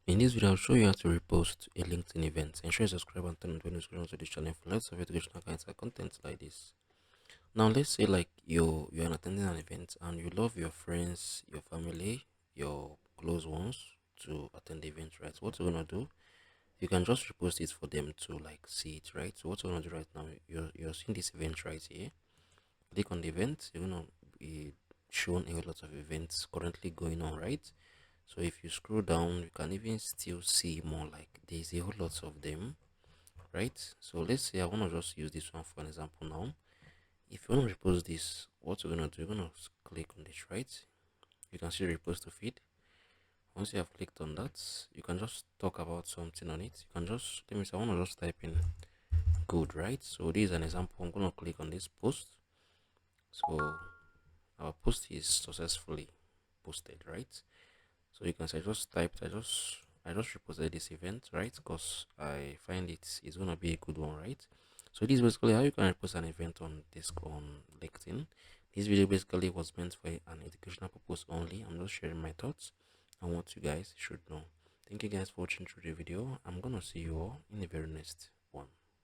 In this video, I'll show you how to repost a LinkedIn event. Ensure you subscribe and turn on notifications to this channel for lots of educational kinds of content like this. Now, let's say like you're attending an event and you love your friends, your family, your close ones to attend the event, right? So what you're gonna do, you can just repost it for them to like see it, right? So what you're gonna do right now, you're seeing this event right here. Click on the event. You're gonna be shown a lot of events currently going on, right? So if you scroll down, you can even still see more, like there's a whole lot of them, right? So let's say I want to just use this one for an example now. If you want to repost this, what you're gonna do, you're gonna click on this, right? You can see repost to feed. Once you have clicked on that, you can just talk about something on it. You can just, let me say I want to just type in good, right? So this is an example. I'm gonna click on this post. So our post is successfully posted, right? So you can say I just typed, I just reposted this event, right? Because I find it's gonna be a good one, right? So this is basically how you can repost an event on LinkedIn. This video basically was meant for an educational purpose only. I'm just sharing my thoughts and what you guys should know. Thank you guys for watching through the video. I'm gonna see you all in the very next.